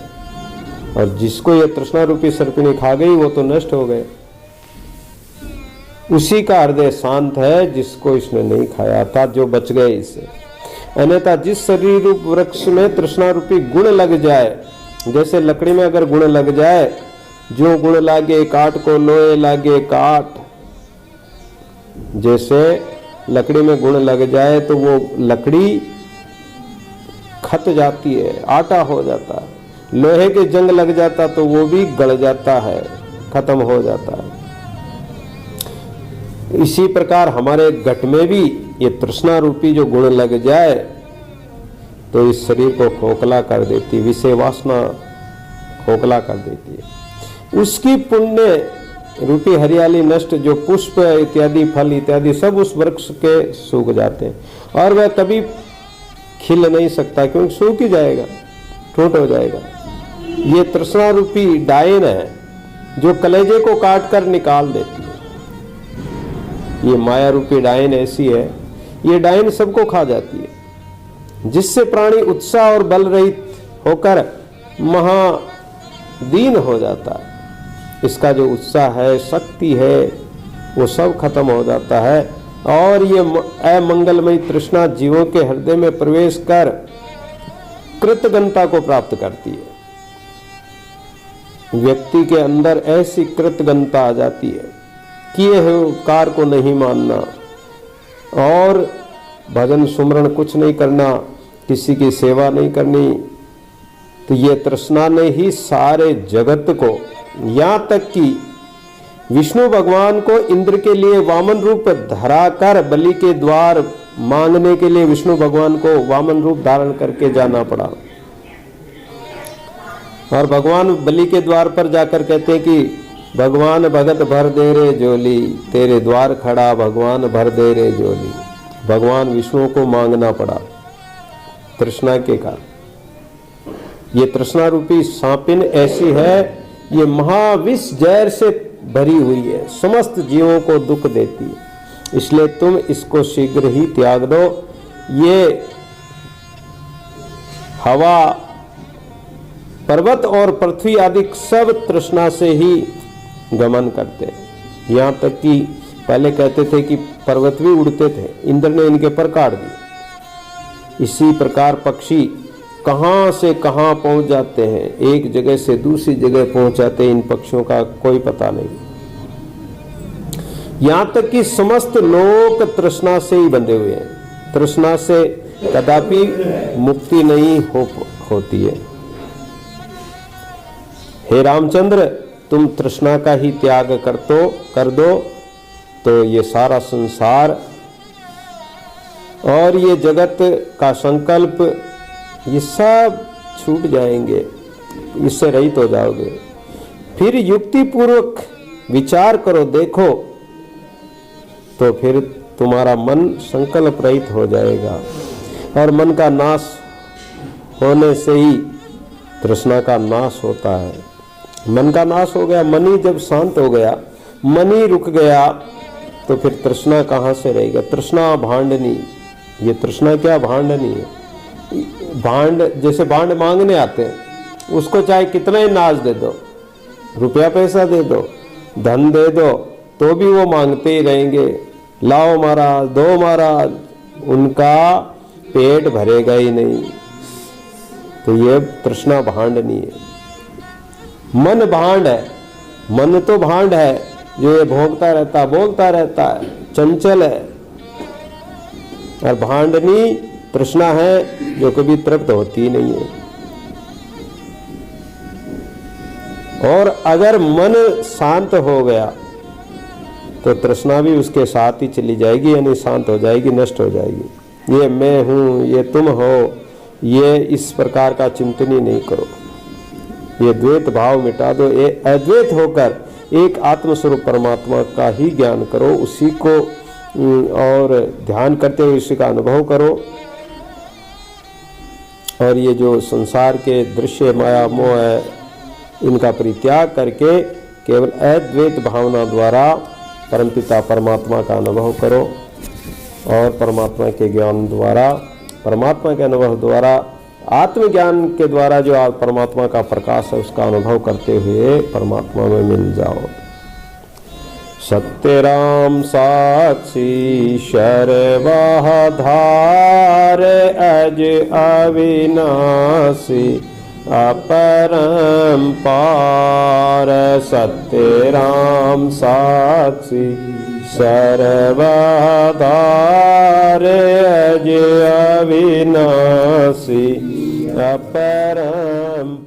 और जिसको ये तृष्णा रूपी सर्पिणी खा गई, वो तो नष्ट हो गए। उसी का हृदय शांत है जिसको इसने नहीं खाया था, जो बच गए इससे। अन्यथा जिस शरीर रूप वृक्ष में तृष्णा रूपी गुण लग जाए, जैसे लकड़ी में अगर गुण लग जाए, जो गुण लागे काट को लोहे लागे काट, जैसे लकड़ी में गुण लग जाए तो वो लकड़ी खत जाती है, आटा हो जाता है। लोहे के जंग लग जाता तो वो भी गल जाता है, खत्म हो जाता है। इसी प्रकार हमारे घट में भी ये तृष्णा रूपी जो गुण लग जाए तो इस शरीर को खोखला कर देती, विषय वासना खोखला कर देती है। उसकी पुण्य रूपी हरियाली नष्ट, जो पुष्प इत्यादि फल इत्यादि सब उस वृक्ष के सूख जाते हैं और वह कभी खिल नहीं सकता, क्योंकि सूख ही जाएगा, ठोट हो जाएगा। ये तृष्णा रूपी डायन है जो कलेजे को काट कर निकाल देती है। ये माया रूपी डायन ऐसी है, ये डायन सबको खा जाती है, जिससे प्राणी उत्साह और बल रहित होकर महादीन हो जाता है। इसका जो उत्साह है, शक्ति है, वो सब खत्म हो जाता है। और ये अमंगलमयी तृष्णा जीवों के हृदय में प्रवेश कर कृतज्ञता को प्राप्त करती है। व्यक्ति के अंदर ऐसी कृतज्ञता आ जाती है, किए हुए उपकार को नहीं मानना और भजन सुमरण कुछ नहीं करना, किसी की सेवा नहीं करनी। तो ये तृष्णा ने ही सारे जगत को, यहाँ तक कि विष्णु भगवान को इंद्र के लिए वामन रूप धरा कर बलि के द्वार मांगने के लिए विष्णु भगवान को वामन रूप धारण करके जाना पड़ा। और भगवान बलि के द्वार पर जाकर कहते हैं कि भगवान भगत भर दे रे झोली, तेरे द्वार खड़ा भगवान भर दे रे झोली। भगवान विष्णु को मांगना पड़ा तृष्णा के कारण। ये तृष्णा रूपी सांपिन ऐसी है, ये महाविष जहर से भरी हुई है, समस्त जीवों को दुख देती है। इसलिए तुम इसको शीघ्र ही त्याग दो। ये हवा, पर्वत और पृथ्वी आदि सब तृष्णा से ही गमन करते हैं। यहाँ तक कि पहले कहते थे कि पर्वत भी उड़ते थे, इंद्र ने इनके पर काट दिए। इसी प्रकार पक्षी कहाँ से कहाँ पहुंच जाते हैं, एक जगह से दूसरी जगह पहुंच जाते हैं, इन पक्षियों का कोई पता नहीं। यहाँ तक कि समस्त लोग तृष्णा से ही बंधे हुए हैं, तृष्णा से कदापि मुक्ति नहीं होती है। हे रामचंद्र, तुम तृष्णा का ही त्याग कर दो तो ये सारा संसार और ये जगत का संकल्प ये सब छूट जाएंगे, इससे रहित हो जाओगे। फिर युक्ति पूर्वक विचार करो, देखो, तो फिर तुम्हारा मन संकल्प रहित हो जाएगा। और मन का नाश होने से ही तृष्णा का नाश होता है। मन का नाश हो गया, मन ही जब शांत हो गया, मन ही रुक गया, तो फिर तृष्णा कहाँ से रहेगा। तृष्णा भांडनी, ये तृष्णा क्या भांडनी है। भांड, जैसे भांड मांगने आते हैं, उसको चाहे कितना ही नाज दे दो, रुपया पैसा दे दो, धन दे दो, तो भी वो मांगते ही रहेंगे। लाओ महाराज, दो महाराज, उनका पेट भरेगा ही नहीं। तो ये तृष्णा भांडनी है। मन भांड है, मन तो भांड है जो ये भोगता रहता, बोलता रहता है, चंचल है। और भांडनी तृष्णा है जो कभी तृप्त होती नहीं है। और अगर मन शांत हो गया तो तृष्णा भी उसके साथ ही चली जाएगी, यानी शांत हो जाएगी, नष्ट हो जाएगी। ये मैं हूं, ये तुम हो, ये इस प्रकार का चिंतन ही नहीं करो। ये द्वैत भाव मिटा दो, ये अद्वैत होकर एक आत्मस्वरूप परमात्मा का ही ज्ञान करो, उसी को और ध्यान करते हुए उसी का अनुभव करो। और ये जो संसार के दृश्य माया मोह है, इनका परित्याग करके केवल अद्वैत भावना द्वारा परमपिता परमात्मा का अनुभव करो। और परमात्मा के ज्ञान द्वारा, परमात्मा के अनुभव द्वारा, आत्मज्ञान के द्वारा जो आप परमात्मा का प्रकाश है उसका अनुभव करते हुए परमात्मा में मिल जाओ। सत्य राम साक्षी सर्वधार अज अविनाशी अपरंपार। सत्य राम साक्षी सर्वधार अज अविनाशी अपरंपार।